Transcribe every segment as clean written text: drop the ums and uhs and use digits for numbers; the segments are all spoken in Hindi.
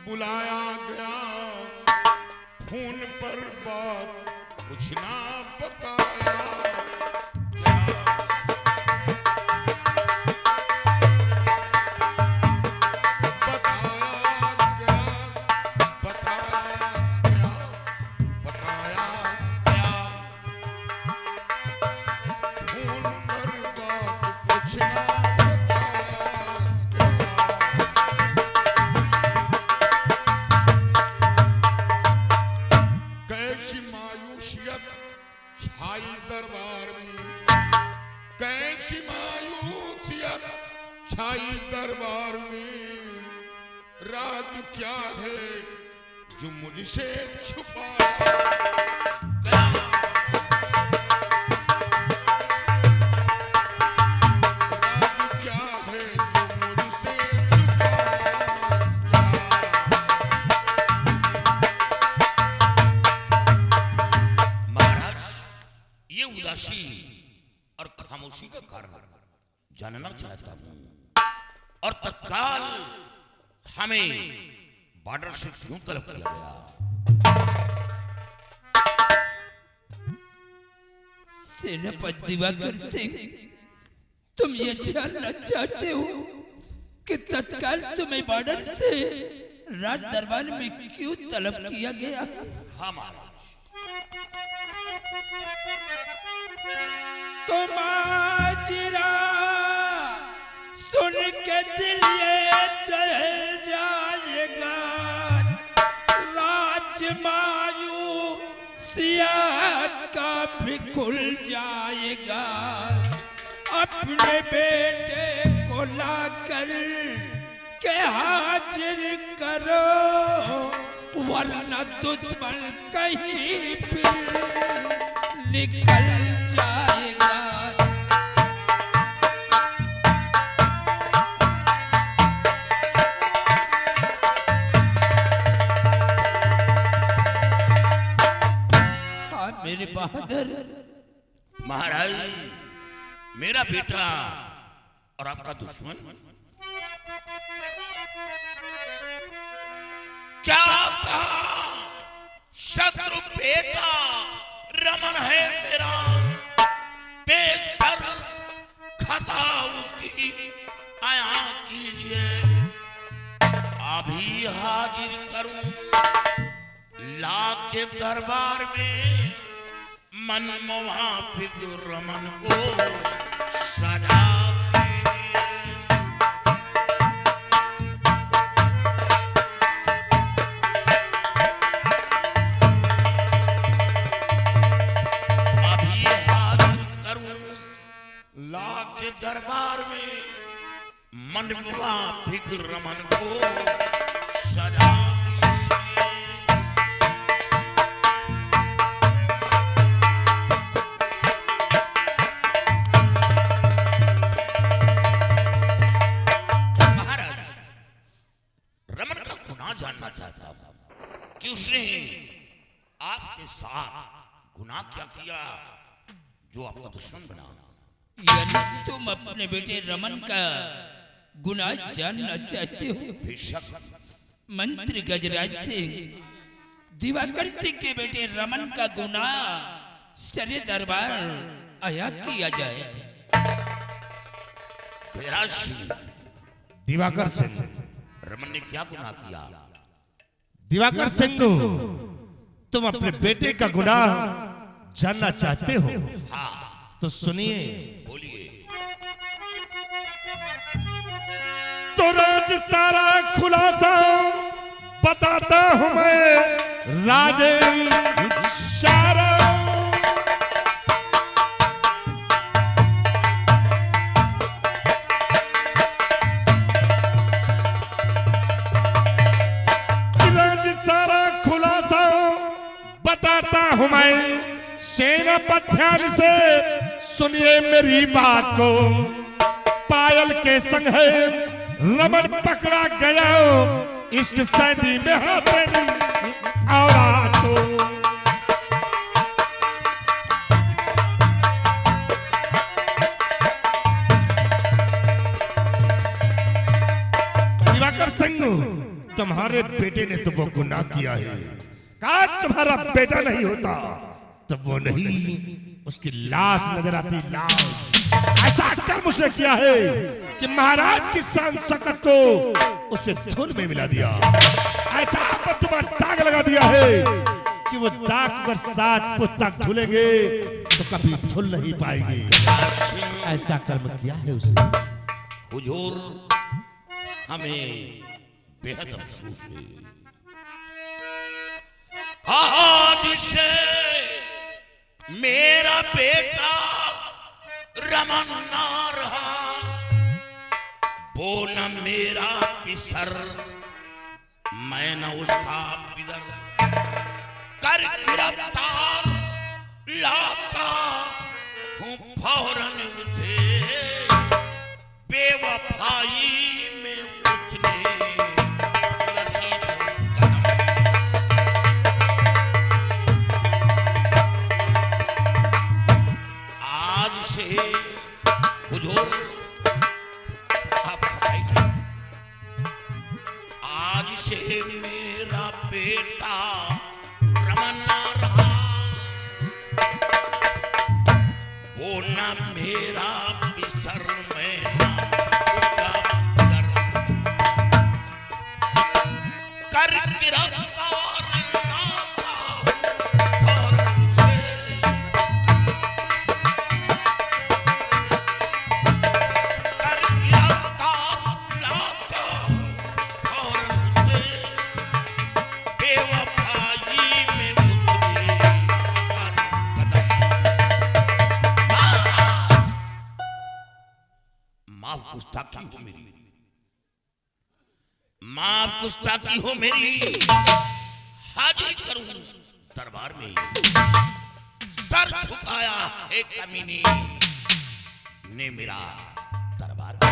बुलाया गया, फोन पर बात कुछ ना बताया। कैसी मायूसियत छाई दरबार में, कैसी मायूसियत छाई दरबार में। राज क्या है जो मुझसे छुपा, और खामोशी का कारण जानना चाहता हूं, और तत्काल हमें बॉर्डर से क्यों तलब किया गया? सेनापति दिवाकर सिंह, तुम ये जानना चाहते हो कि तत्काल तुम्हें बॉर्डर से राज दरबार में क्यों तलब किया गया? हाँ महाराज। तो माजरा सुन के दिल ये दहल जाएगा, राजमायू सियात का भी खुल जाएगा। अपने बेटे को लाकर के हाजिर करो, वरना दुश्मन कहीं फिर निकल जाएगा। हाँ मेरे बहादुर। महाराज, मेरा बेटा और आपका दुश्मन क्या कहा? शत्रु बेटा रमन है मेरा, बेहतर खता उसकी आया कीजिए। अभी हाजिर करूं लाके दरबार में, मन मुवाफिक रमन को सजा के दरबार में, मनमुआ फिक्र रमन को सजा दीजिए। महाराज, रमन का गुनाह जानना चाहता हूं कि उसने आपके साथ गुनाह क्या किया जो आपका दुश्मन बना? यानी तुम अपने बेटे रमन का गुनाह जानना चाहते हो? बेशक। मंत्री गजराज सिंह, दिवाकर सिंह के बेटे रमन का गुनाह सरे दरबार आया किया जाए। गजराज सिंह, दिवाकर सिंह, रमन ने क्या गुनाह किया? दिवाकर सिंह, तुम अपने बेटे का गुनाह जानना चाहते हो? हाँ, तो सुनिए। बोलिए। तो राज सारा खुलासा बताता हूं मैं, राजे सारा। राज सारा खुलासा बताता हूं मैं, सेनापति से सुनिए मेरी बात को। पायल के संग है रमन पकड़ा गया, इश्क सैदी में है तेरी औलाद को। दिवाकर सिंह, तुम्हारे बेटे ने तो वो गुनाह किया है, काश तुम्हारा बेटा नहीं होता तो वो नहीं उसकी लाश नजर आती, लाश। ऐसा कर्म उसने किया है कि महाराज की शान शौकत को उससे धूल में मिला दिया। ऐसा तुम्हारा दाग लगा दिया है कि वो दाग पर 7 पुश्त तक धुलेंगे तो कभी धुल नहीं पाएंगे। ऐसा कर्म किया है उसने। हुजूर, हमें बेहद अफसोस है। आज से मेरा बेटा रमन ना रहा, वो न मेरा पिसर, मैं न उसका पिदर। कर गिरफ्तार लाता हूँ फौरन उसे, बेवफाई में उसने रखी कदम। आज से हुजूर आप बताइए, आज से मेरा बेटा रमन ना रहा, वो ना मेरा बिसर, मैं ना उसका बिदर। कर गिरफ्तार लाता हूं और उसे, कर गिरफ्तार लाता हूं और उसे, बेवफाई में उसने कदम। माफ गुस्ताखी हो मेरी, माफ गुस्ताखी हो मेरी, हाजिर करूं दरबार में। सर झुकाया है कमीनी ने मेरा दरबार में।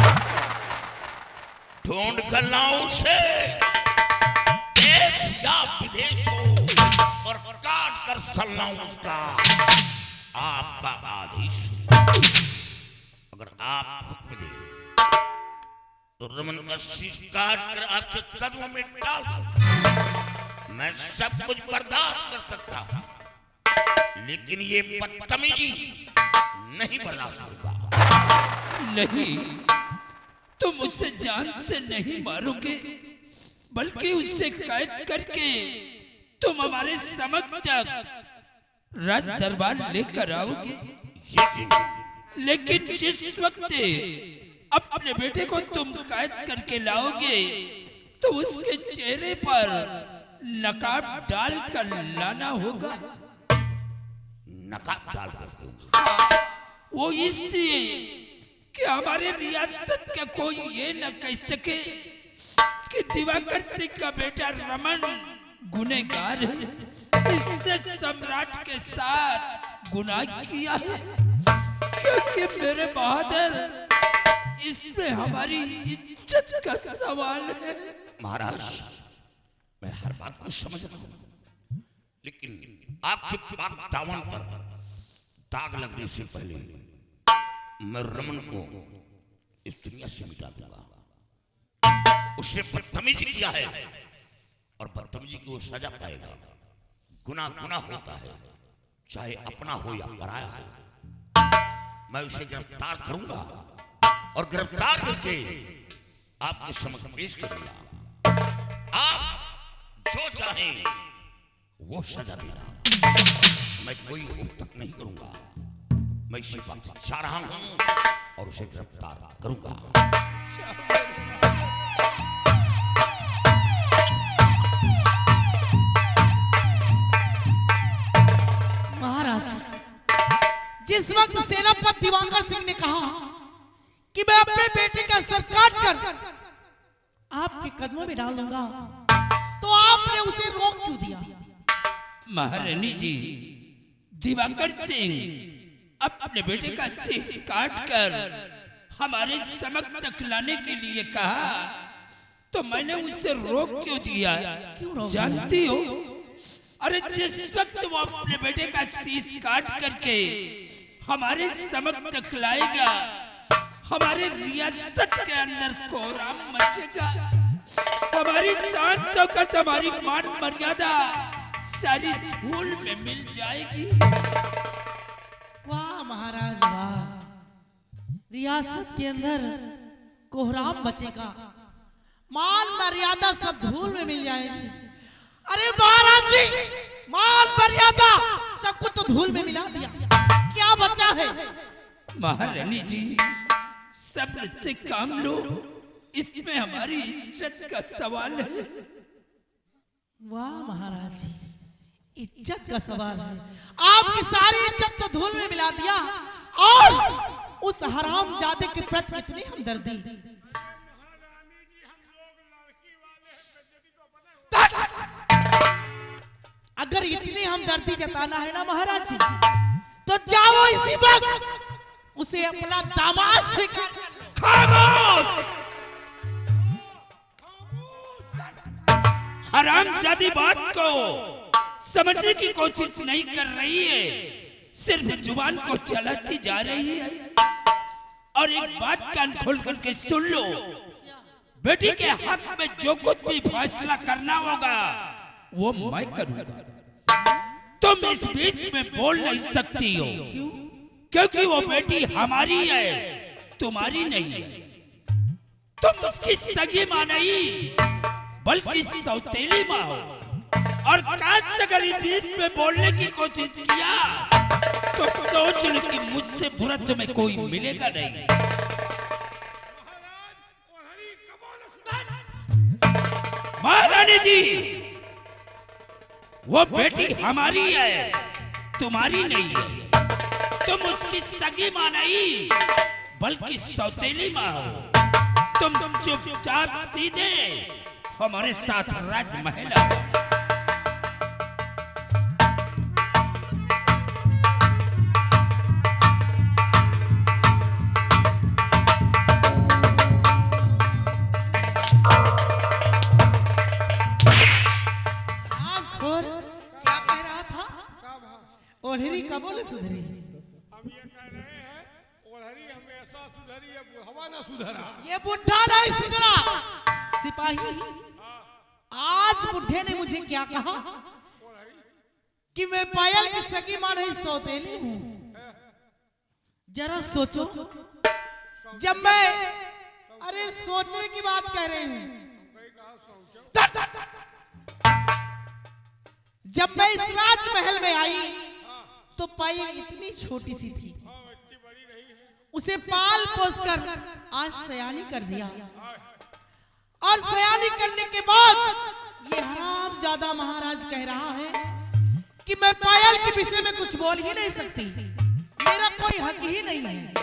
ढूंढ कर लाऊं से देश या विदेश हो और काट कर सलाऊं उसका आपका आदेश। अगर आप हुक्म दें तो रमन का शीश काट कर आपके कदमों में डाल दूं। मैं सब कुछ बर्दाश्त कर सकता हूं, लेकिन ये बदतमीजी नहीं बर्दाश्त करूंगा। नहीं, तुम उससे जान से नहीं मारोगे, बल्कि उससे कैद करके तुम हमारे समक्ष राज दरबार लेकर आओगे। ये क्यों? लेकिन जिस वक्त अपने बेटे को तुम कैद करके लाओगे तो उसके चेहरे पर नकाब डालकर लाना होगा। नकाब डाल कर दूंगा। हाँ, वो इसलिए कि हमारे रियासत का कोई ये न कह सके कि दिवाकर सिंह का बेटा रमन गुनहगार है, इसने सम्राट के साथ गुनाह किया है। क्योंकि मेरे बहादुर, इसमें हमारी इज्जत का सवाल है। महाराज, मैं हर बात को समझ रहा हूं, लेकिन आपके पाक दामन पर दाग लगने से पहले मैं रमन को इस दुनिया से मिटा दूंगा। उसने बदतमीजी किया है और बदतमीजी की वो सजा पाएगा। गुनाह गुनाह होता है, चाहे अपना हो या पराया हो। मैं उसे गिरफ्तार करूंगा और गिरफ्तार करके आपके समक्ष पेश करूंगा। आप जो चाहें वो सजा देना, मैं कोई उफ तक नहीं करूंगा। मैं इसी बात से चाह रहा हूं और उसे गिरफ्तार करूंगा। महाराज, जिस वक्त सेनापति दिवाकर सिंह ने कहा कि मैं अपने बेटे का सर काट कर आपके कदमों में डाल दूंगा, तो आपने उसे रोक क्यों दिया? महारानी जी, दिवाकर सिंह अपने बेटे का शीश काट कर हमारे समक्ष तक लाने के लिए कहा, तो मैंने उसे रोक क्यों दिया? जानती हो, अरे जिस वक्त वो अपने बेटे का शीश काट करके हमारे समक्ष तक लाएगा, हमारे रियासत के अंदर कोहराम मचेगा। हमारी शान शौकत, हमारी मान मर्यादा सारी धूल में मिल जाएगी। वाह महाराज वाह, रियासत के अंदर कोहराम बचेगा, मान मर्यादा सब धूल में मिल जाएगी। अरे महाराज जी, मान मर्यादा सब कुछ तो धूल में मिला दिया, क्या बचा है? महारानी जी, सब्र से काम लो, इसमें हमारी इज्जत का सवाल है। वाह महाराज जी, इज्जत का सवाल है, आपकी सारी इज्जत तो धूल में मिला दिया और उस हरामजादे के प्रति कितनी हमदर्दी। अगर इतनी हमदर्दी जताना है ना महाराज जी, तो जाओ इसी वक्त उसे अपना दामाद स्वीकार कर लो। खामोश! हरामजादी बात को समझने की कोशिश नहीं कर रही है, सिर्फ जुबान को चलाती जा रही है। और एक बात कान खोल करके सुन लो, बेटी के हक में जो कुछ भी फैसला करना होगा वो मैं करूंगा। तुम इस बीच में बोल नहीं सकती हो, क्योंकि वो बेटी हमारी है, तुम्हारी नहीं है। तुम उसकी सगी मां नहीं, बल्कि सौतेली मां हो। और काश अगर इस बीच में बोलने की कोशिश किया तो सोच लो कि मुझसे बुरा तुम्हें कोई मिलेगा नहीं। महारानी जी, वो बेटी हमारी है, तुम्हारी नहीं है। तुम उसकी सगी मां नहीं, बल्कि सौतेली मां हो। तुम चुपचाप सीधे हमारे साथ राजमहल आओ। क्या कह रहा था? ओढ़री का बोले सुधरी। हम ये कह रहे हैं ओढ़री हमेशा सुधरी, अब हवा ना सुधरा। ये बुढ़ा नहीं सुधरा। सिपाही, आज बुढ़े ने मुझे क्या कहा कि मैं पायल की सगी मां नहीं सौतेली हूं। जरा सोचो, जब मैं, अरे सोचने की बात कह रही हूं, जब मैं इस राजमहल में आई तो पायल इतनी छोटी सी थी, उसे पाल पोस कर आज सयानी कर दिया। और सयानी करने के बाद ये हरामजादा महाराज कह रहा है कि मैं पायल के विषय में कुछ बोल ही नहीं सकती, मेरा कोई हक ही नहीं है।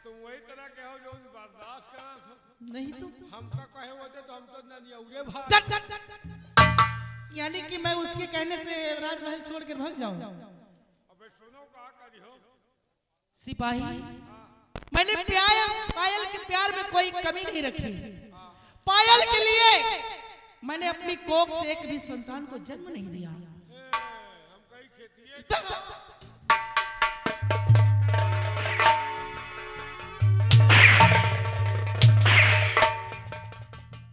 तुम वही तरह कहो जो बर्दाश्त करा था। नहीं तो हमका कहे होते तो हम तो ना नियौरे भाग। यानी कि मैं उसके कहने से राजमहल छोड़ कर भाग जाऊं? अबे सुनो का करी हो सिपाही, मैंने पायल के प्यार में कोई कमी नहीं रखी। पायल के लिए मैंने अपनी कोख से एक भी संतान को जन्म नहीं दिया। हम कहीं खेती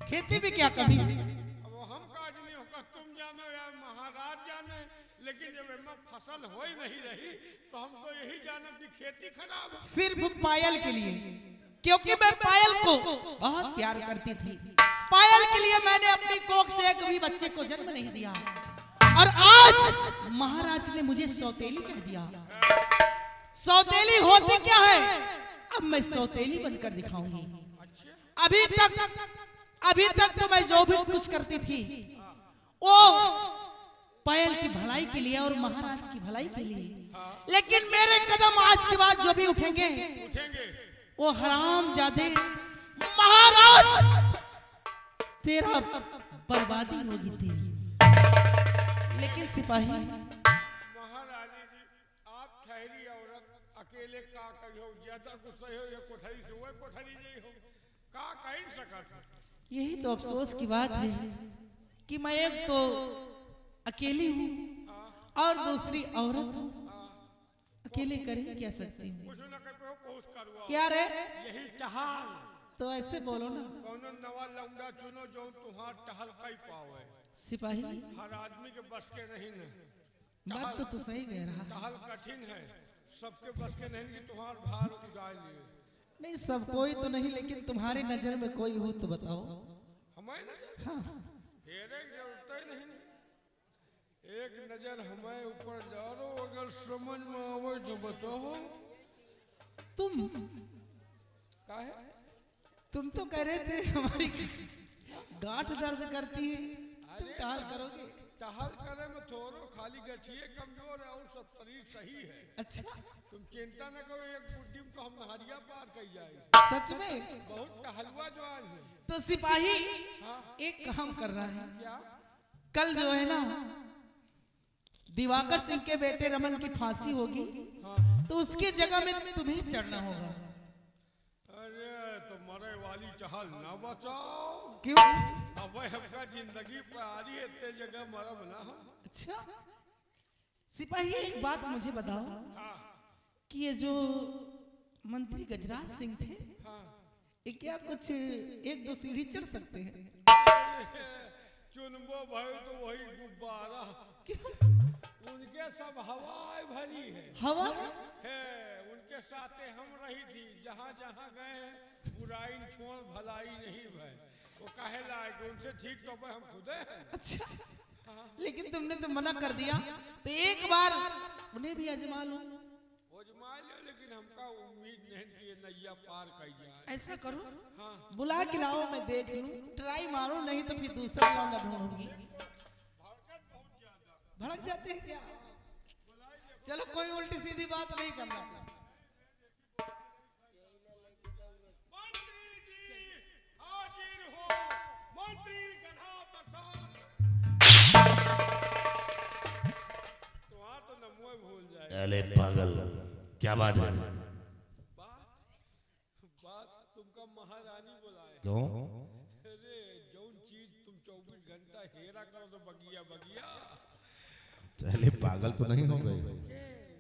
खेती भी क्या कमी है? अब हम काज नहीं होगा, तुम जानो या महाराज जाने, लेकिन जब मैं फसल हो ही नहीं रही तो हम तो यही जाने कि खेती खराब है। सिर्फ पायल के लिए, क्योंकि मैं पायल को बहुत प्यार करती थी। पायल के लिए मैंने अपनी कोख से एक भी बच्चे को जन्म नहीं दिया। और आज महाराज ने मुझे सौतेली कह दिया। सौतेली होती क्या है, अब मैं सौतेली बनकर दिखाऊंगी। अभी तक तो मैं जो भी कुछ करती थी वो पायल की भलाई के लिए और महाराज की भलाई के लिए, लेकिन मेरे कदम आज के बाद जो भी उठेंगे वो हरामजादे महाराज, तेरा बर्बादी होगी तेरी। लेकिन सिपाही, महारानी जी, आप ठहरी औरत अकेले का कहो, ज्यादा गुस्सा हो या कोठरी से वो कोठरी नहीं हो का कहीं सकता। यही तो अफसोस की बात है कि मैं एक तो अकेली हूँ और दूसरी औरत हूँ। अकेले कर ही क्या सकती हूँ? क्या रे? यही चाहाल तो ऐसे बोलो ना। कौनो नवा लौंडा चुनो जो तुम्हार टहल कई पावे। सिपाही हर आदमी के बस के नहीं न। बात तो सही कह रहा है। टहल कठिन है, सबके बस के नहीं कि तुम्हार भार उड़ा लिए। नहीं सब कोई तो नहीं, लेकिन तुम्हारे नजर में कोई हो तो बताओ। हमें नजर हाँ हेरे की जरूरत ही नहीं। एक नजर हमें ऊपर डालो, अगर समझ में आवे तो बताओ। तुम का है? तुम तो कह रहे थे हमारी गांठ दर्द करती है, तुम टहल करोगे? टहल करे में थोड़ो खाली गठिए कमजोर है और सब शरीर सही है। अच्छा तुम चिंता न करो, एक बुड्ढी में तो हम नहरिया पार कर जाए। सच में? बहुत टहलुआ जवान है। तो सिपाही हाँ? एक काम कर रहा है, क्या? कल जो है ना दिवाकर सिंह के बेटे रमन की फांसी होगी, हाँ। तो उसकी जगह में तुम्हें चढ़ना होगा। अरे तो मरे वाली चहल ना बचाओ। क्यों? अब हमका जिंदगी पर आ रही है, इतने जगह मरब ना हम। अच्छा सिपाही एक बात मुझे बताओ हाँ। कि ये जो मंत्री गजराज सिंह थे, हाँ। ये क्या कुछ एक दो सीढ़ी चढ़ सकते हैं? चुनबो भाई तो वही गुब्बारा। क्यों? उनके सब हवाएं भरी है। हवा है उनके साथे हम रही थी, जहाँ जहाँ गए बुराई छोड़ भलाई नहीं भय। वो कहे लायक उनसे ठीक तो हम खुदे हैं। अच्छा लेकिन तुमने तो मना कर दिया, तो एक बार उन्हें भी आजमा लो। आजमा लो, लेकिन हमका उम्मीद नहीं कि ये नैया पार कर जाए। ऐसा करो, हाँ। बुला के लाओ, मैं देख लूं, ट्राई मारो, नहीं तो फिर दूसरा लौंडा ढूंढूंगी। भड़क जाते हैं क्या? चलो कोई उल्टी सीधी बात नहीं करना। मंत्री जी हाजिर हो, मंत्री गधा पसंद। तो हाँ तो नमो भूल जाए। अरे पागल, क्या बात है? बात तुमका महारानी बुलाए। क्यों? अरे जौन चीज तुम 24 घंटा हेरा करो तो बगिया बगिया। चले पागल तो नहीं हो गए?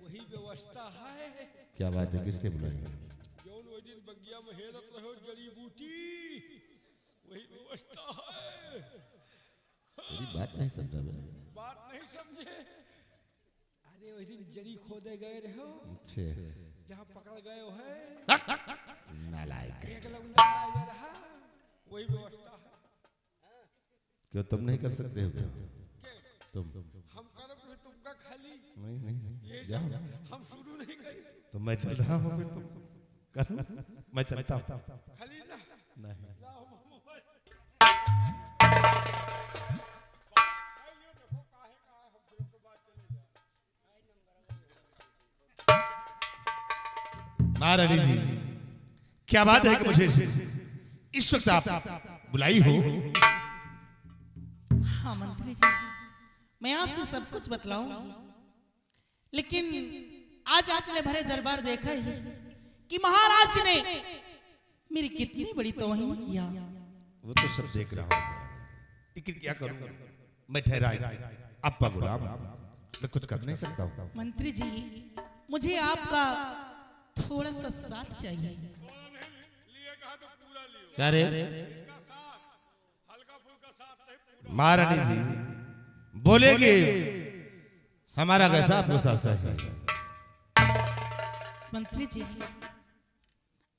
वही व्यवस्था है। क्या बात है, किसने बुलाई? जौन वो दिन बगिया में हेरत रहो जड़ी बूटी, वही व्यवस्था है। मेरी बात नहीं समझा मैं। बात नहीं समझे? अरे वही दिन जड़ी खोदे गए रहो, अच्छे जहाँ पकड़ गए हो है नालायक। एक लौंडा आया रहा, वही व्यवस्था है। क्यों तुम नहीं कर सकते हो? क्या तुम? हम करब फिर तुमका खाली नहीं नहीं ये जाओ। हम शुरू नहीं करें। तो मैं चल रहा हूँ, फिर तुम करो, मैं चलता हूँ। खाली ना नहीं देखो काहे का हम फिर के बाद चले जाए। महारानी जी, क्या बात है कि मुझे इस वक्त आप बुलाई हो? हाँ मंत्री जी, मैं आपसे सब कुछ बतलाऊंगी, लेकिन आज आपने भरे दरबार देखा ही कि महाराज ने मेरी कितनी बड़ी तौहीन किया। वो तो सब देख रहा हूँ, लेकिन क्या करूँ? मैं ठहरा आपका गुलाम, मैं कुछ कर नहीं सकता हूँ। मंत्री जी मुझे आपका थोड़ा सा साथ चाहिए। लिए कहा तो पूरा लियो। क्या रे? इनका साथ हल्का फुल्का साथ नहीं, पूरा। महारानी जी बोलेगे हमारा कैसा आपको साथ चाहिए? मंत्री जी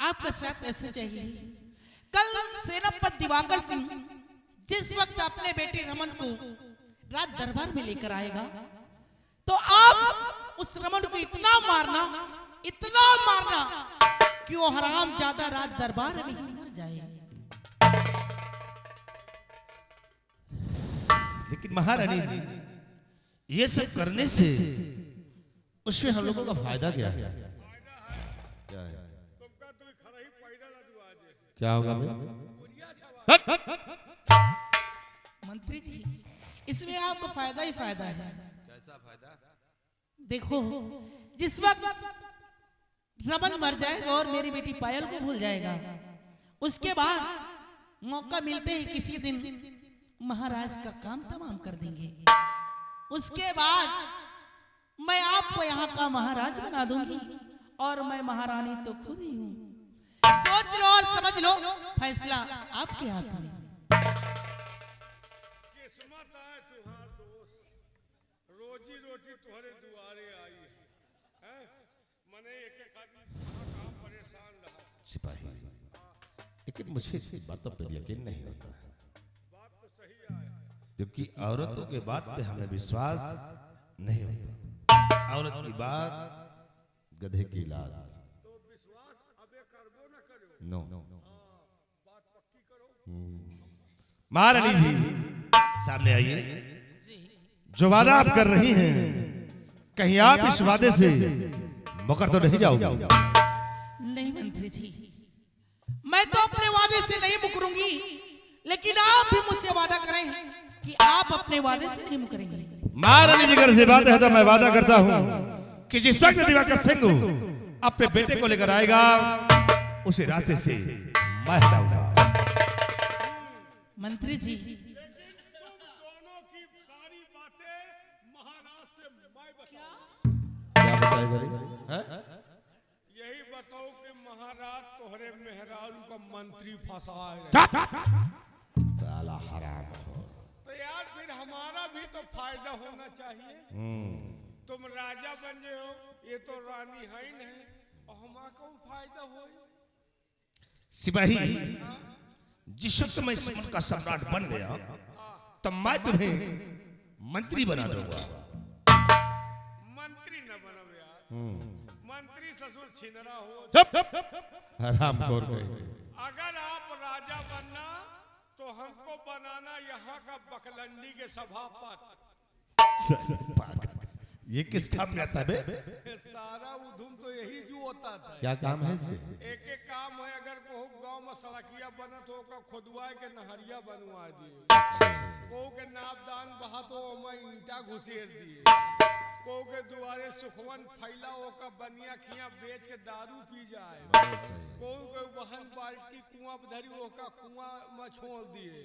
आपका साथ ऐसे चाहिए, कल सेनापति दिवाकर सिंह जिस वक्त अपने बेटे रमन को राज दरबार में लेकर आएगा, तो आप उस रमन को इतना मारना कि वो हराम ज्यादा राज दरबार में ही मर जाए। लेकिन महारानी जी ये सब करने से उसमें हम लोगों का फायदा क्या है? क्या है? तुमका तो खरा ही पैदा ना दुआ दे। क्या होगा भाई? बुढ़िया छवा मंत्री जी इसमें आपको फायदा ही फायदा है। कैसा फायदा? देखो जिस वक्त रमन मर जाएगा और मेरी बेटी पायल को भूल जाएगा, उसके बाद मौका मिलते ही किसी दिन महाराज का काम तमाम कर देंगे। उसके बाद मैं आपको यहाँ का महाराज बना दूंगी और मैं महारानी तो खुद ही हूँ। सोच लो और समझ लो, फैसला आपके हाथ में। किस्मत है तुम्हार दोस्त, रोजी रोटी तुम्हारे दुआरे आई है, मने एक एक आदमी काम परेशान रहा। सिपाही, लेकिन मुझे इस बातों पर यकीन नहीं होता है, बात तो सही है, क्योंकि औरतों के बात पे हमें विश्वास नहीं होता। औरत की बात गधे की लात। तो विश्वास अबे करबो न करो, नो बात पक्की करो। महारानी जी सामने आइए। जो वादा आप कर रही हैं, कहीं आप इस वादे से मुकर तो नहीं जाओगे? नहीं मंत्री जी, मैं तो अपने वादे से नहीं मुकरूंगी, लेकिन आप भी मुझसे वादा करें कि आप अपने वादे से नहीं मुकरेंगे। महारानी जी अगर ये बात है तो मैं वादा करता हूं कि जिस वक्त दिवाकर सिंह अपने बेटे को लेकर आएगा, उसे रास्ते से मैं हटाऊंगा। मंत्री जी, तुम दोनों की सारी बातें महाराज से मैं बताऊं। क्या बताएगा? यही बताओ कि महाराज तोहरे मेहरारू का मंत्री फंसाए। काला हराम हो। तो यार फिर हमारा भी तो फायदा होना चाहिए। तुम राजा बन गए हो, ये तो रानी है ही नहीं, और हमारा कौन फायदा हो? सिपाही, जिस वक्त मैं इस मुल्क का सम्राट बन गया, तो मैं तुम्हें मंत्री बना दूंगा। मंत्री न बनो यार, मंत्री ससुर छिनरा हो। हराम खोर कहेंगे। अगर आप राजा बनना तो हमको बनाना यहाँ का बकलंडी के सभापति। ये किस काम में आता है बे? सारा उधुम तो यही जो होता था। क्या काम है इसके? एक एक काम है, अगर को गांव में सड़किया बनत हो का खुदवाए के नहरिया बनवा दिए, को के नापदान बहा तो मैं ईंटा घुसेर दिए, को के दुआरे सुखवन फैला हो का बनिया खिया बेच के दारू पी जाए, को के वहन बाल्टी कुआं धरी हो का कुआं में छोड़ दिए,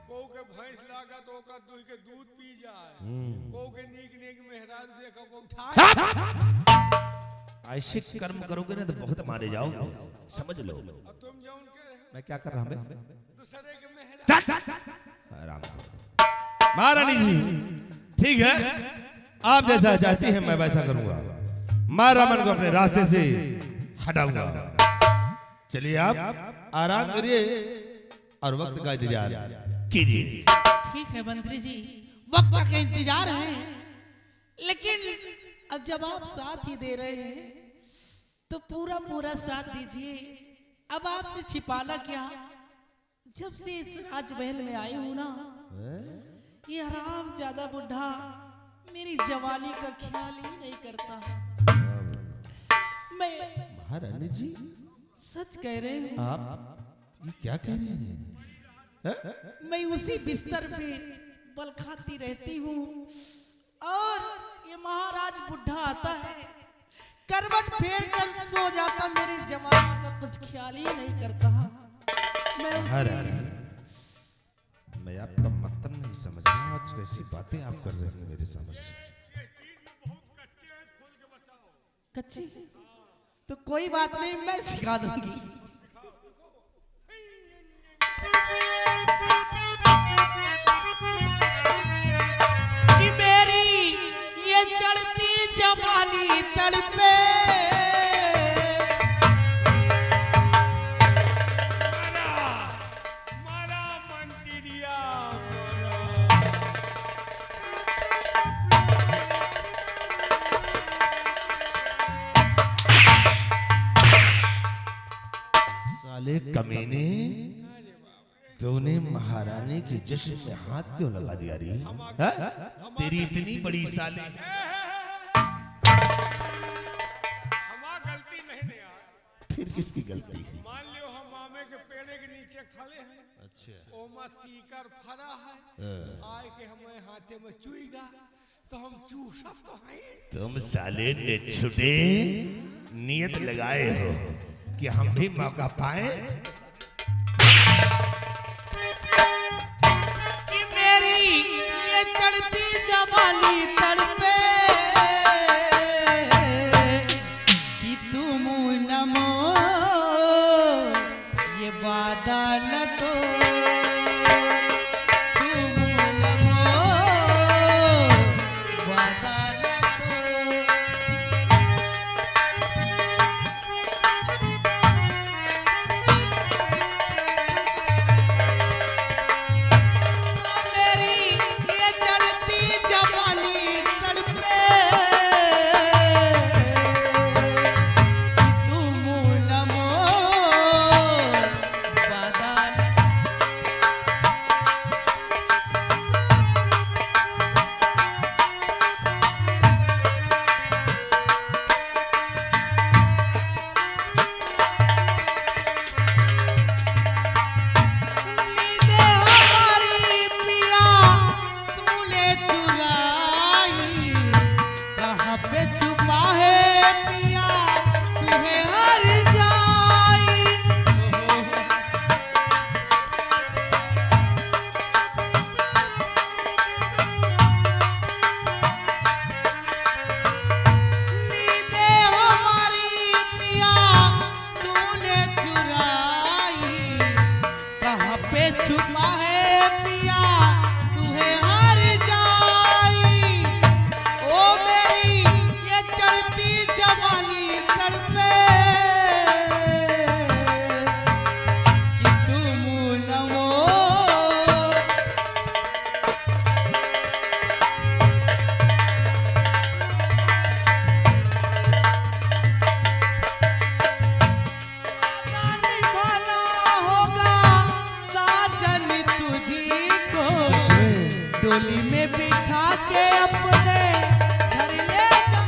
को के भैंस लागा तो का दूध के दूध पी जाए, को के नीक नीक मेहराज देखो को उठा। ऐसे कर्म करोगे ना तो बहुत मारे जाओगे, समझ लो। तुम जो उनके मैं क्या कर रहा हूं? दूसरे के मेहराज। आराम करो। महारानी जी ठीक है, आप जैसा चाहती हैं मैं वैसा करूंगा। मैं रमन को अपने रास्ते से हटाऊंगा। चलिए आप आराम करिए और वक्त का इंतजार कीजिए। ठीक है मंत्री जी, वक्त का इंतजार है, लेकिन अब जब आप साथ ही दे रहे हैं तो पूरा पूरा साथ दीजिए। अब आपसे छिपाना क्या, जब से इस राजमहल में आई हूं ना, ये हराम ज्यादा बुढ़ा मेरी जवानी का ख्याल ही नहीं करता। मैं महारानी जी सच कह रहे हूं, आप ये क्या कह रहे हैं? मैं उसी बिस्तर पे बल खाती रहती हूँ और ये महाराज बुढ़ा आता है, करवट फेर कर सो जाता, मेरी जवानी का कुछ ख्याल ही नहीं करता। मैं आपका मतलब नहीं समझ रहा हूँ। आज कैसी बातें आप कर रही हैं मेरे समझ। कच्ची तो कोई बात नहीं, मैं सिखा दूंगी। कि मेरी ये चढ़ती जवानी तड़पे, मारा मंत्रिया साले कमीने, तूने महारानी की जश्न में हाथ क्यों लगा दिया री? तेरी इतनी बड़ी साले। हमारा गलती नहीं है यार। फिर किसकी गलती है? मान लियो हम मामे के पेड़े के नीचे खड़े हैं, अच्छा ओमा सीकर फरा है, आए के हमें हाथे में चुईगा तो हम चूसब तो हैं। तुम साले ने छुटे नियत लगाए हो कि हम भी मौका पाए। कि मेरी ये चढ़ती जवानी तड़पे, कि तुम नमो बिठा के अपने घर ले जा।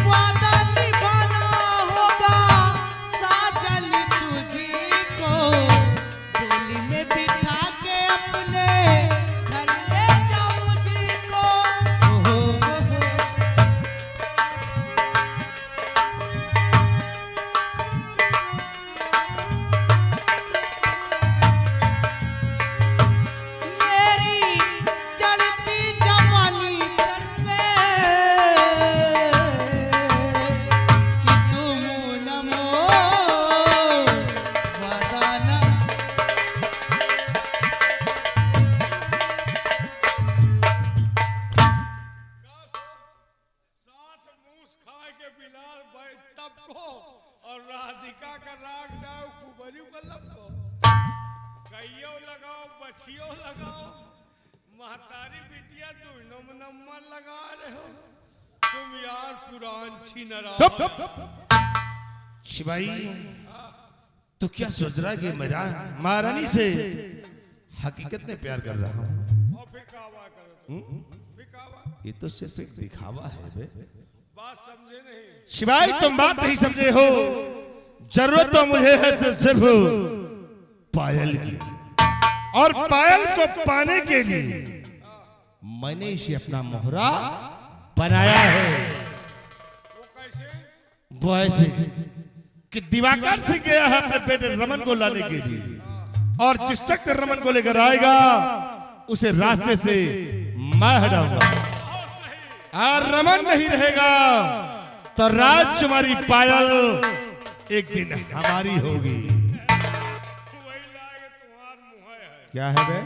वादा निभाना होगा साजन तुझी को, डोली में बिठा के अपने घर ले जा मुझको। हो। मेरी चढ़ती जवानी तड़पे कि तुम न मोह वदाना। साथ मूस खाए के बिलाल भाई तब को और राधिका का राग डाव कुबरियो का लब को कईयो लगाओ बछियो लगाओ महतारी बिटिया तू नंबर लगा रहे हो तुम यार पुरान छिनरा। शिवाई तो क्या सोच रहा है कि मेरा महारानी से हकीकत में प्यार कर रहा हूँ? और फिर कावा करो तुम फिर कावा ये तो सिर्फ एक दिखावा है बे। बात समझे नहीं। शिवाई तुम बात नहीं समझे हो। जरूरत तो मुझे है सिर्फ पायल की, और पायल को पाने के लिए मैंने इसे अपना मोहरा बनाया है। वो कैसे? वो ऐसे कि दिवाकर से गया है अपने बेटे रमन को लाने के लिए, और जिस तक रमन को लेकर आएगा उसे रास्ते से मैं हटाऊंगा, बहुत सही। और रमन नहीं रहेगा तो राजकुमारी पायल एक दिन हमारी होगी। वही लागे तुम्हार मुँह है। क्या है बे?